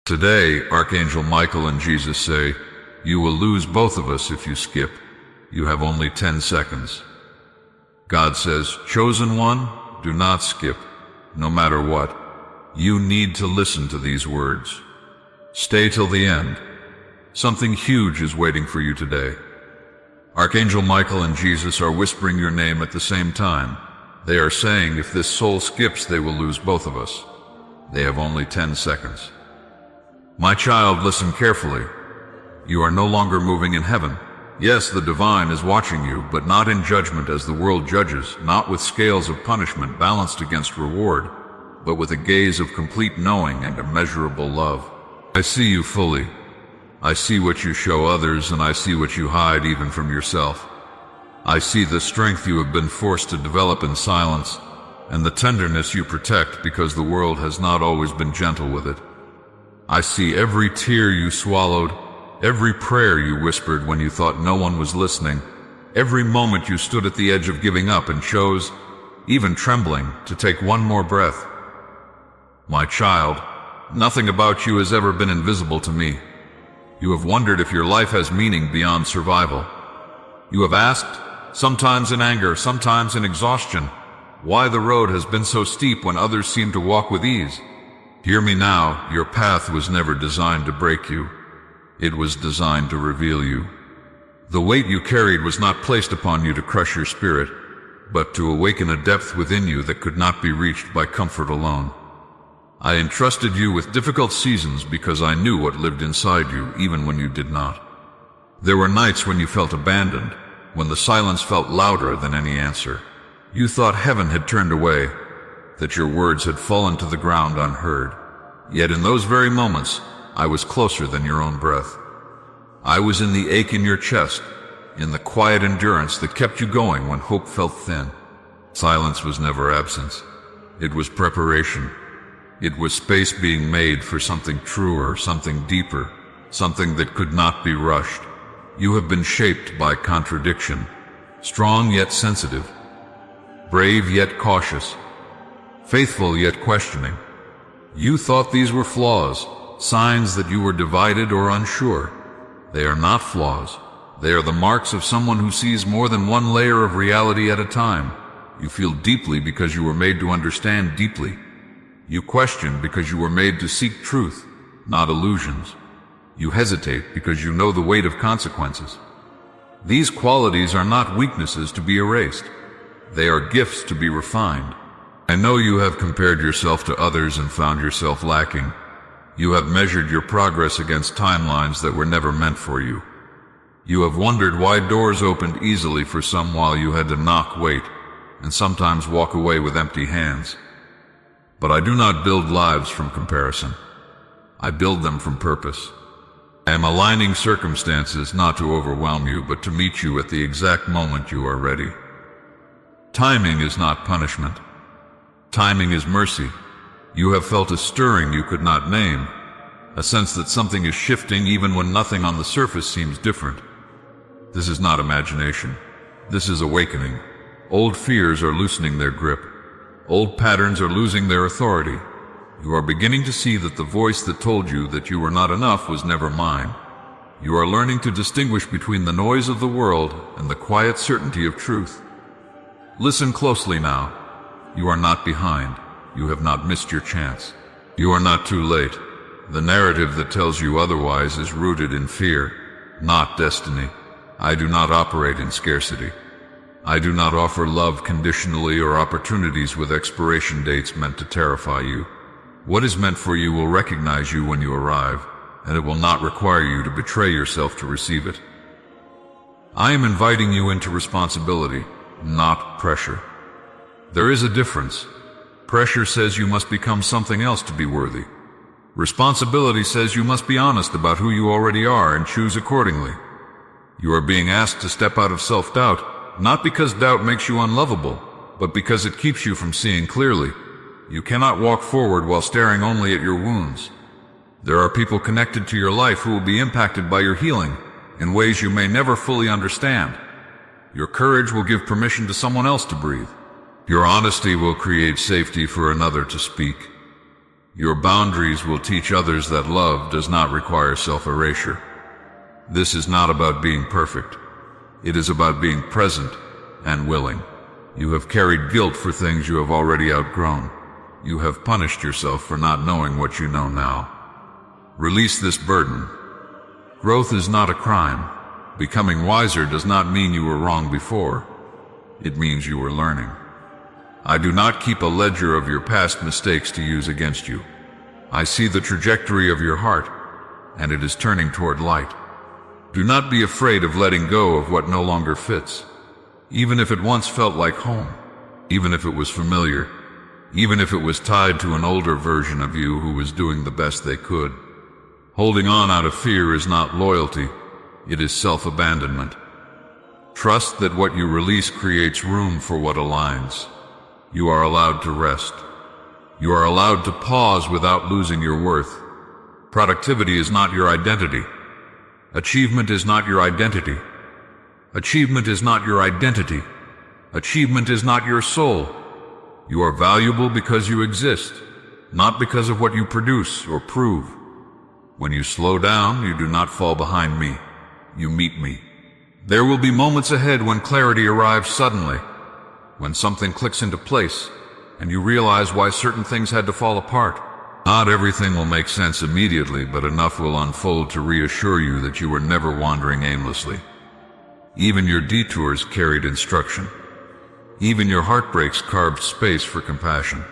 Today, Archangel Michael and Jesus say, "You will lose both of us if you skip. You have only 10 seconds. God says, "Chosen one, do not skip, no matter what." You need to listen to these words. Stay till the end. Something huge is waiting for you today. Archangel Michael and Jesus are whispering your name at the same time. They are saying if this soul skips, they will lose both of us. They have only 10 seconds. My child, listen carefully. You are no longer moving in heaven. Yes, the divine is watching you, but not in judgment as the world judges, not with scales of punishment balanced against reward, but with a gaze of complete knowing and immeasurable love. I see you fully. I see what you show others, and I see what you hide even from yourself. I see the strength you have been forced to develop in silence, and the tenderness you protect because the world has not always been gentle with it. I see every tear you swallowed, every prayer you whispered when you thought no one was listening, every moment you stood at the edge of giving up and chose, even trembling, to take one more breath. My child, nothing about you has ever been invisible to me. You have wondered if your life has meaning beyond survival. You have asked, sometimes in anger, sometimes in exhaustion, why the road has been so steep when others seem to walk with ease. Hear me now, your path was never designed to break you. It was designed to reveal you. The weight you carried was not placed upon you to crush your spirit, but to awaken a depth within you that could not be reached by comfort alone. I entrusted you with difficult seasons because I knew what lived inside you, even when you did not. There were nights when you felt abandoned, when the silence felt louder than any answer. You thought heaven had turned away, that your words had fallen to the ground unheard. Yet in those very moments, I was closer than your own breath. I was in the ache in your chest, in the quiet endurance that kept you going when hope felt thin. Silence was never absence. It was preparation. It was space being made for something truer, something deeper, something that could not be rushed. You have been shaped by contradiction, strong yet sensitive, brave yet cautious, faithful yet questioning. You thought these were flaws, signs that you were divided or unsure. They are not flaws. They are the marks of someone who sees more than one layer of reality at a time. You feel deeply because you were made to understand deeply. You question because you were made to seek truth, not illusions. You hesitate because you know the weight of consequences. These qualities are not weaknesses to be erased. They are gifts to be refined. I know you have compared yourself to others and found yourself lacking. You have measured your progress against timelines that were never meant for you. You have wondered why doors opened easily for some while you had to knock, wait, and sometimes walk away with empty hands. But I do not build lives from comparison. I build them from purpose. I am aligning circumstances not to overwhelm you, but to meet you at the exact moment you are ready. Timing is not punishment. Timing is mercy. You have felt a stirring you could not name, a sense that something is shifting even when nothing on the surface seems different. This is not imagination. This is awakening. Old fears are loosening their grip. Old patterns are losing their authority. You are beginning to see that the voice that told you that you were not enough was never mine. You are learning to distinguish between the noise of the world and the quiet certainty of truth. Listen closely now. You are not behind. You have not missed your chance. You are not too late. The narrative that tells you otherwise is rooted in fear, not destiny. I do not operate in scarcity. I do not offer love conditionally or opportunities with expiration dates meant to terrify you. What is meant for you will recognize you when you arrive, and it will not require you to betray yourself to receive it. I am inviting you into responsibility, not pressure. There is a difference. Pressure says you must become something else to be worthy. Responsibility says you must be honest about who you already are and choose accordingly. You are being asked to step out of self-doubt, not because doubt makes you unlovable, but because it keeps you from seeing clearly. You cannot walk forward while staring only at your wounds. There are people connected to your life who will be impacted by your healing in ways you may never fully understand. Your courage will give permission to someone else to breathe. Your honesty will create safety for another to speak. Your boundaries will teach others that love does not require self-erasure. This is not about being perfect. It is about being present and willing. You have carried guilt for things you have already outgrown. You have punished yourself for not knowing what you know now. Release this burden. Growth is not a crime. Becoming wiser does not mean you were wrong before. It means you were learning. I do not keep a ledger of your past mistakes to use against you. I see the trajectory of your heart, and it is turning toward light. Do not be afraid of letting go of what no longer fits, even if it once felt like home, even if it was familiar, even if it was tied to an older version of you who was doing the best they could. Holding on out of fear is not loyalty, it is self-abandonment. Trust that what you release creates room for what aligns. You are allowed to rest. You are allowed to pause without losing your worth. Productivity is not your identity. Achievement is not your identity. Achievement is not your identity. Achievement is not your soul. You are valuable because you exist, not because of what you produce or prove. When you slow down, you do not fall behind me. You meet me. There will be moments ahead when clarity arrives suddenly, when something clicks into place, and you realize why certain things had to fall apart. Not everything will make sense immediately, but enough will unfold to reassure you that you were never wandering aimlessly. Even your detours carried instruction. Even your heartbreaks carved space for compassion.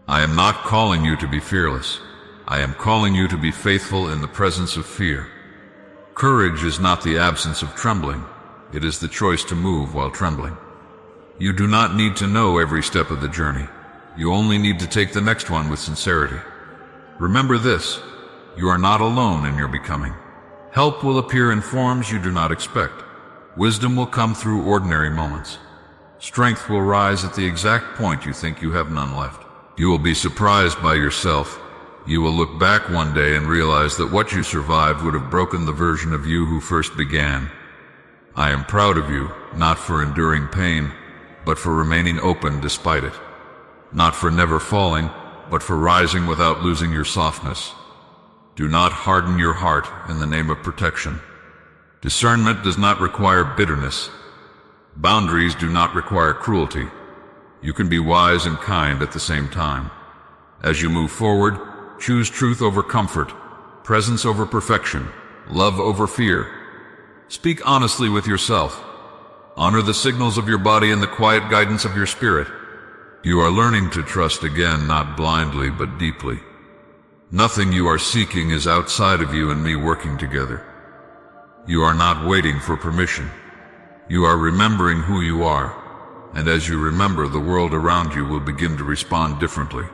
I am not calling you to be fearless. I am calling you to be faithful in the presence of fear. Courage is not the absence of trembling. It is the choice to move while trembling. You do not need to know every step of the journey. You only need to take the next one with sincerity. Remember this, you are not alone in your becoming. Help will appear in forms you do not expect. Wisdom will come through ordinary moments. Strength will rise at the exact point you think you have none left. You will be surprised by yourself. You will look back one day and realize that what you survived would have broken the version of you who first began. I am proud of you, not for enduring pain, but for remaining open despite it. Not for never falling, but for rising without losing your softness. Do not harden your heart in the name of protection. Discernment does not require bitterness. Boundaries do not require cruelty. You can be wise and kind at the same time. As you move forward, choose truth over comfort, presence over perfection, love over fear. Speak honestly with yourself. Honor the signals of your body and the quiet guidance of your spirit. You are learning to trust again, not blindly, but deeply. Nothing you are seeking is outside of you and me working together. You are not waiting for permission. You are remembering who you are, and as you remember, the world around you will begin to respond differently.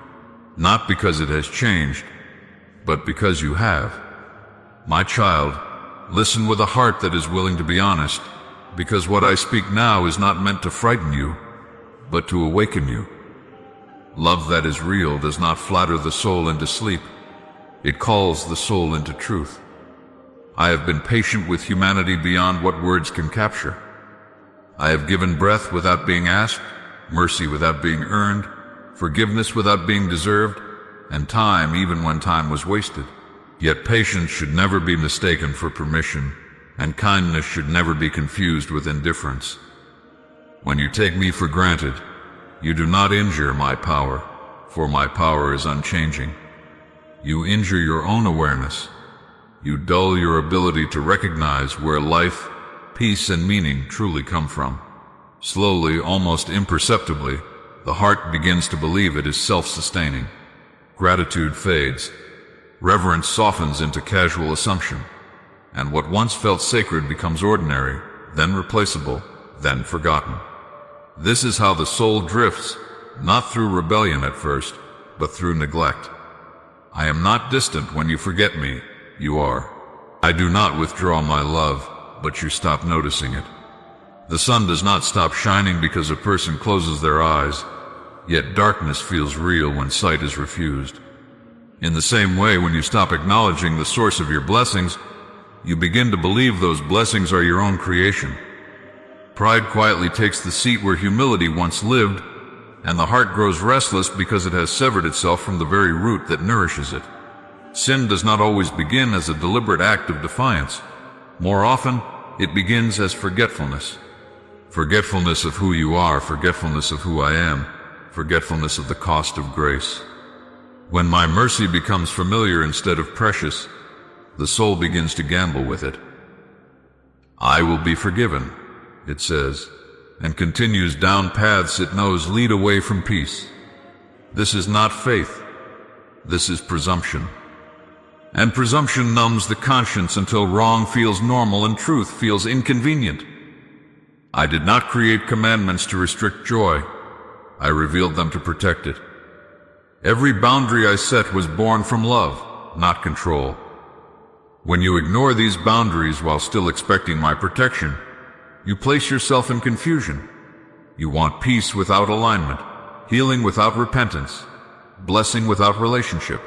Not because it has changed, but because you have. My child, listen with a heart that is willing to be honest, because what I speak now is not meant to frighten you, but to awaken you. Love that is real does not flatter the soul into sleep. It calls the soul into truth. I have been patient with humanity beyond what words can capture. I have given breath without being asked, mercy without being earned, forgiveness without being deserved, and time even when time was wasted. Yet patience should never be mistaken for permission, and kindness should never be confused with indifference. When you take me for granted, you do not injure my power, for my power is unchanging. You injure your own awareness. You dull your ability to recognize where life, peace, and meaning truly come from. Slowly, almost imperceptibly, the heart begins to believe it is self-sustaining. Gratitude fades. Reverence softens into casual assumption. And what once felt sacred becomes ordinary, then replaceable, then forgotten. This is how the soul drifts, not through rebellion at first, but through neglect. I am not distant when you forget me, you are. I do not withdraw my love, but you stop noticing it. The sun does not stop shining because a person closes their eyes, yet darkness feels real when sight is refused. In the same way, when you stop acknowledging the source of your blessings, you begin to believe those blessings are your own creation. Pride quietly takes the seat where humility once lived, and the heart grows restless because it has severed itself from the very root that nourishes it. Sin does not always begin as a deliberate act of defiance. More often, it begins as forgetfulness. Forgetfulness of who you are, forgetfulness of who I am, forgetfulness of the cost of grace. When my mercy becomes familiar instead of precious, the soul begins to gamble with it. I will be forgiven, it says, and continues down paths it knows lead away from peace. This is not faith. This is presumption. And presumption numbs the conscience until wrong feels normal and truth feels inconvenient. I did not create commandments to restrict joy. I revealed them to protect it. Every boundary I set was born from love, not control. When you ignore these boundaries while still expecting my protection, you place yourself in confusion. You want peace without alignment, healing without repentance, blessing without relationship.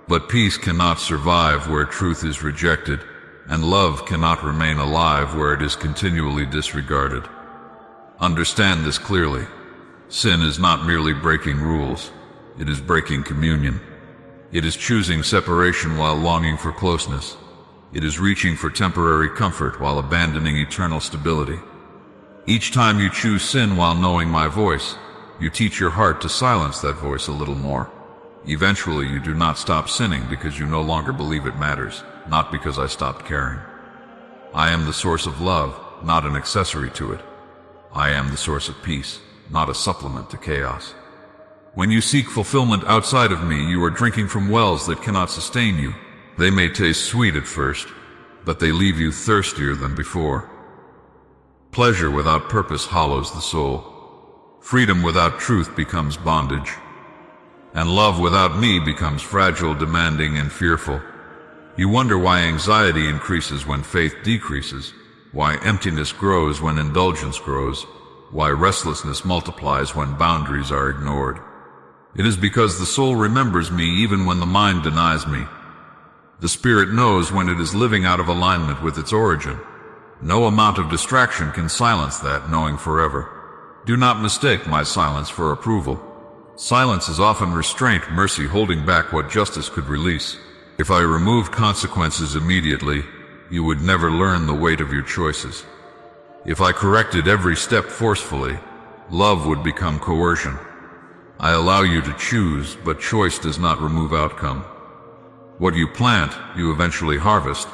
But peace cannot survive where truth is rejected, and love cannot remain alive where it is continually disregarded. Understand this clearly. Sin is not merely breaking rules. It is breaking communion. It is choosing separation while longing for closeness. It is reaching for temporary comfort while abandoning eternal stability. Each time you choose sin while knowing my voice, you teach your heart to silence that voice a little more. Eventually, you do not stop sinning because you no longer believe it matters, not because I stopped caring. I am the source of love, not an accessory to it. I am the source of peace, not a supplement to chaos. When you seek fulfillment outside of me, you are drinking from wells that cannot sustain you. They may taste sweet at first, but they leave you thirstier than before. Pleasure without purpose hollows the soul. Freedom without truth becomes bondage. And love without me becomes fragile, demanding, and fearful. You wonder why anxiety increases when faith decreases, why emptiness grows when indulgence grows, why restlessness multiplies when boundaries are ignored. It is because the soul remembers me even when the mind denies me. The spirit knows when it is living out of alignment with its origin. No amount of distraction can silence that knowing forever. Do not mistake my silence for approval. Silence is often restraint, mercy holding back what justice could release. If I removed consequences immediately, you would never learn the weight of your choices. If I corrected every step forcefully, love would become coercion. I allow you to choose, but choice does not remove outcome. What you plant, you eventually harvest,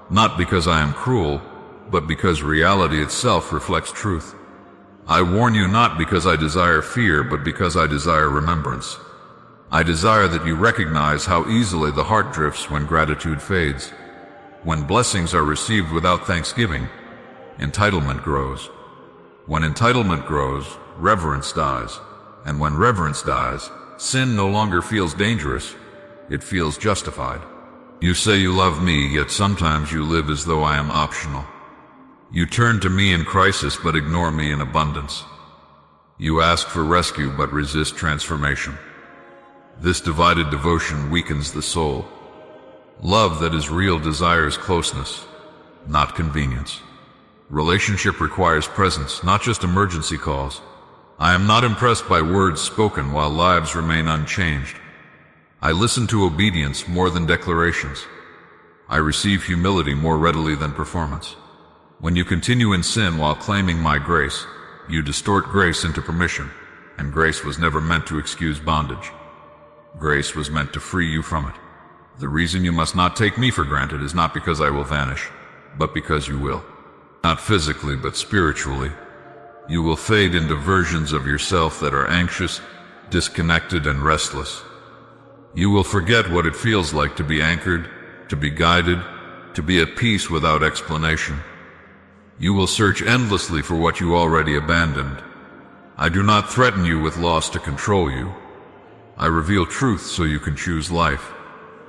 not because I am cruel, but because reality itself reflects truth. I warn you not because I desire fear, but because I desire remembrance. I desire that you recognize how easily the heart drifts when gratitude fades. When blessings are received without thanksgiving, entitlement grows. When entitlement grows, reverence dies. And when reverence dies, sin no longer feels dangerous. It feels justified. You say you love me, yet sometimes you live as though I am optional. You turn to me in crisis but ignore me in abundance. You ask for rescue but resist transformation. This divided devotion weakens the soul. Love that is real desires closeness, not convenience. Relationship requires presence, not just emergency calls. I am not impressed by words spoken while lives remain unchanged. I listen to obedience more than declarations. I receive humility more readily than performance. When you continue in sin while claiming my grace, you distort grace into permission, and grace was never meant to excuse bondage. Grace was meant to free you from it. The reason you must not take me for granted is not because I will vanish, but because you will. Not physically, but spiritually. You will fade into versions of yourself that are anxious, disconnected, and restless. You will forget what it feels like to be anchored, to be guided, to be at peace without explanation. You will search endlessly for what you already abandoned. I do not threaten you with loss to control you. I reveal truth so you can choose life.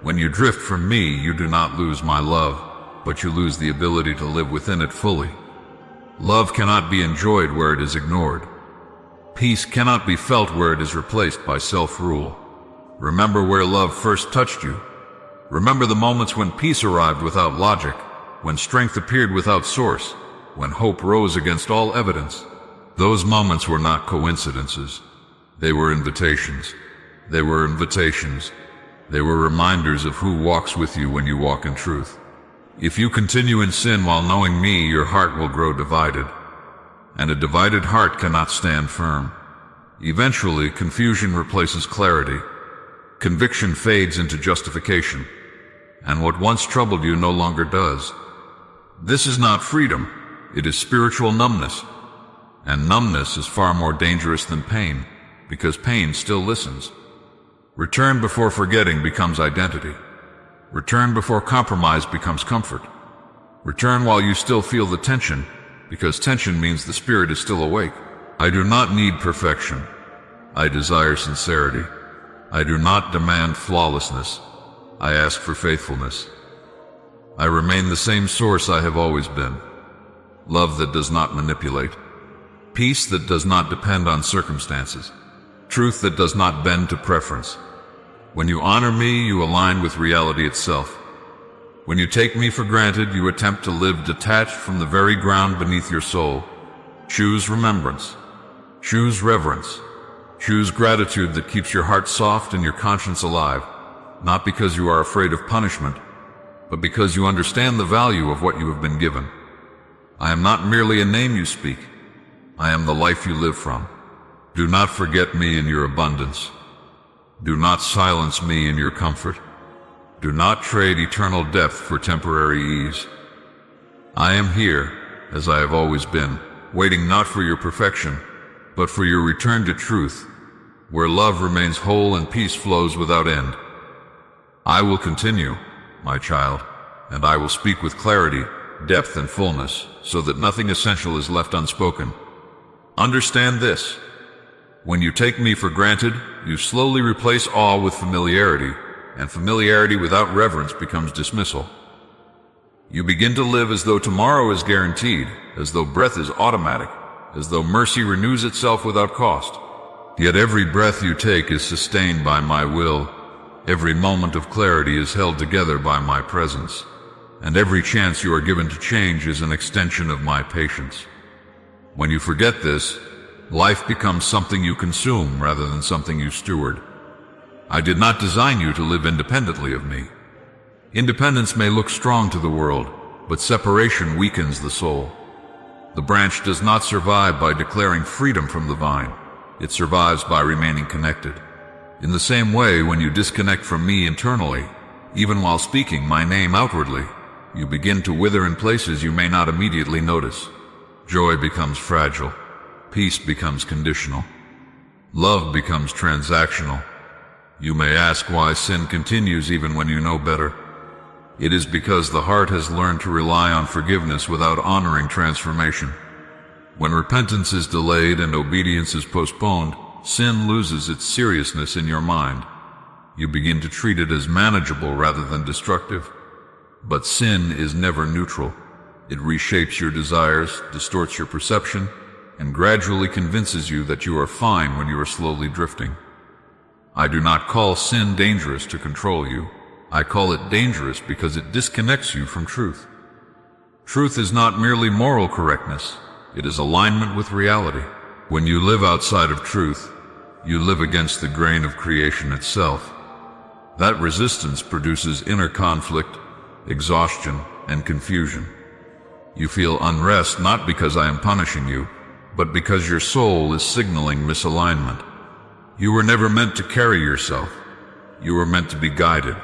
When you drift from me, you do not lose my love, but you lose the ability to live within it fully. Love cannot be enjoyed where it is ignored. Peace cannot be felt where it is replaced by self-rule. Remember where love first touched you. Remember the moments when peace arrived without logic, when strength appeared without source, when hope rose against all evidence. Those moments were not coincidences. They were invitations. They were invitations. They were reminders of who walks with you when you walk in truth. If you continue in sin while knowing me, your heart will grow divided, and a divided heart cannot stand firm. Eventually, confusion replaces clarity. Conviction fades into justification, and what once troubled you no longer does. This is not freedom, it is spiritual numbness. And numbness is far more dangerous than pain, because pain still listens. Return before forgetting becomes identity. Return before compromise becomes comfort. Return while you still feel the tension, because tension means the spirit is still awake. I do not need perfection. I desire sincerity. I do not demand flawlessness. I ask for faithfulness. I remain the same source I have always been. Love that does not manipulate. Peace that does not depend on circumstances. Truth that does not bend to preference. When you honor me, you align with reality itself. When you take me for granted, you attempt to live detached from the very ground beneath your soul. Choose remembrance. Choose reverence. Choose gratitude that keeps your heart soft and your conscience alive, not because you are afraid of punishment, but because you understand the value of what you have been given. I am not merely a name you speak. I am the life you live from. Do not forget me in your abundance. Do not silence me in your comfort. Do not trade eternal depth for temporary ease. I am here, as I have always been, waiting not for your perfection, but for your return to truth, where love remains whole and peace flows without end. I will continue, my child, and I will speak with clarity, depth, and fullness, so that nothing essential is left unspoken. Understand this. When you take me for granted, you slowly replace awe with familiarity, and familiarity without reverence becomes dismissal. You begin to live as though tomorrow is guaranteed, as though breath is automatic, as though mercy renews itself without cost. Yet every breath you take is sustained by my will, every moment of clarity is held together by my presence, and every chance you are given to change is an extension of my patience. When you forget this, life becomes something you consume rather than something you steward. I did not design you to live independently of me. Independence may look strong to the world, but separation weakens the soul. The branch does not survive by declaring freedom from the vine. It survives by remaining connected. In the same way, when you disconnect from me internally, even while speaking my name outwardly, you begin to wither in places you may not immediately notice. Joy becomes fragile. Peace becomes conditional. Love becomes transactional. You may ask why sin continues even when you know better. It is because the heart has learned to rely on forgiveness without honoring transformation. When repentance is delayed and obedience is postponed, sin loses its seriousness in your mind. You begin to treat it as manageable rather than destructive. But sin is never neutral. It reshapes your desires, distorts your perception, and gradually convinces you that you are fine when you are slowly drifting. I do not call sin dangerous to control you. I call it dangerous because it disconnects you from truth. Truth is not merely moral correctness. It is alignment with reality. When you live outside of truth, you live against the grain of creation itself. That resistance produces inner conflict, exhaustion, and confusion. You feel unrest not because I am punishing you, but because your soul is signaling misalignment. You were never meant to carry yourself. You were meant to be guided.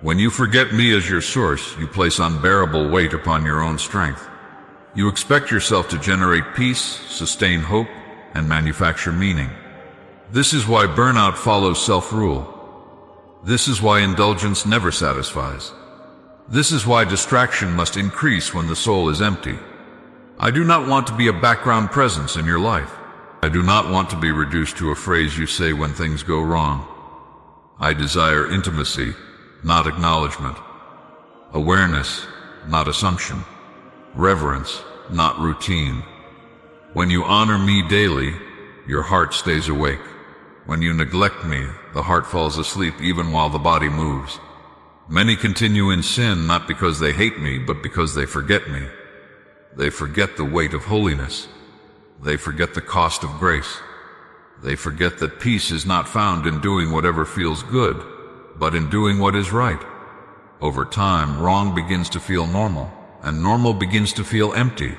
When you forget me as your source, you place unbearable weight upon your own strength. You expect yourself to generate peace, sustain hope, and manufacture meaning. This is why burnout follows self-rule. This is why indulgence never satisfies. This is why distraction must increase when the soul is empty. I do not want to be a background presence in your life. I do not want to be reduced to a phrase you say when things go wrong. I desire intimacy, not acknowledgement. Awareness, not assumption. Reverence, not routine. When you honor me daily, your heart stays awake. When you neglect me, the heart falls asleep even while the body moves. Many continue in sin not because they hate me, but because they forget me. They forget the weight of holiness. They forget the cost of grace. They forget that peace is not found in doing whatever feels good, but in doing what is right. Over time, wrong begins to feel normal, and normal begins to feel empty.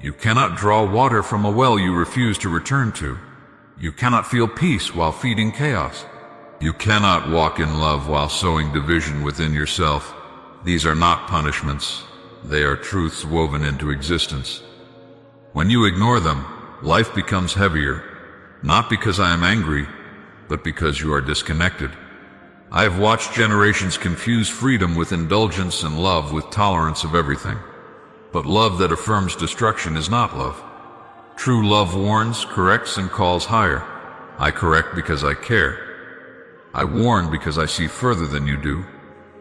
You cannot draw water from a well you refuse to return to. You cannot feel peace while feeding chaos. You cannot walk in love while sowing division within yourself. These are not punishments. They are truths woven into existence. When you ignore them, life becomes heavier, not because I am angry, but because you are disconnected. I have watched generations confuse freedom with indulgence and love with tolerance of everything. But love that affirms destruction is not love. True love warns, corrects, and calls higher. I correct because I care. I warn because I see further than you do.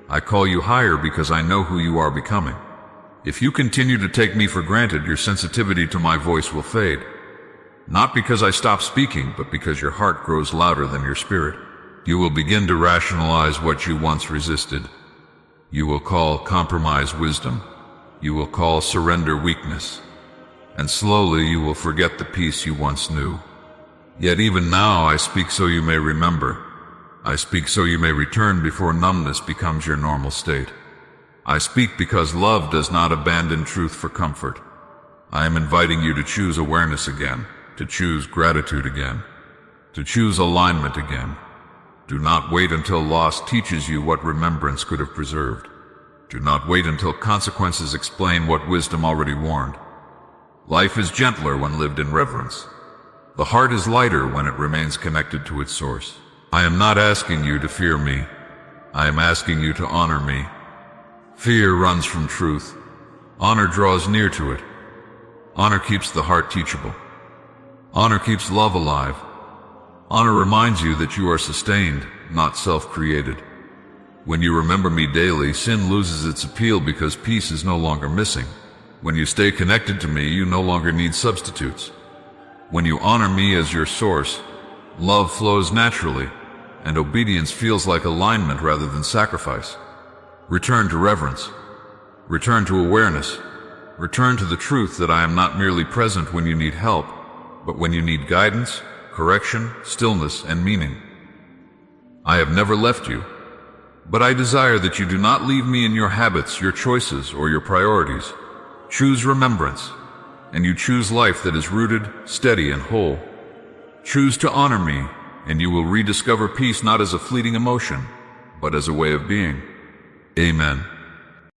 I call you higher because I know who you are becoming. If you continue to take me for granted, your sensitivity to my voice will fade. Not because I stop speaking, but because your heart grows louder than your spirit. You will begin to rationalize what you once resisted. You will call compromise wisdom. You will call surrender weakness. And slowly you will forget the peace you once knew. Yet even now I speak so you may remember. I speak so you may return before numbness becomes your normal state. I speak because love does not abandon truth for comfort. I am inviting you to choose awareness again, to choose gratitude again, to choose alignment again. Do not wait until loss teaches you what remembrance could have preserved. Do not wait until consequences explain what wisdom already warned. Life is gentler when lived in reverence. The heart is lighter when it remains connected to its source. I am not asking you to fear me. I am asking you to honor me. Fear runs from truth. Honor draws near to it. Honor keeps the heart teachable. Honor keeps love alive. Honor reminds you that you are sustained, not self-created. When you remember me daily, sin loses its appeal because peace is no longer missing. When you stay connected to me, you no longer need substitutes. When you honor me as your source, love flows naturally, and obedience feels like alignment rather than sacrifice. Return to reverence. Return to awareness. Return to the truth that I am not merely present when you need help, but when you need guidance, correction, stillness, and meaning. I have never left you, but I desire that you do not leave me in your habits, your choices, or your priorities. Choose remembrance, and you choose life that is rooted, steady, and whole. Choose to honor me, and you will rediscover peace not as a fleeting emotion, but as a way of being. Amen.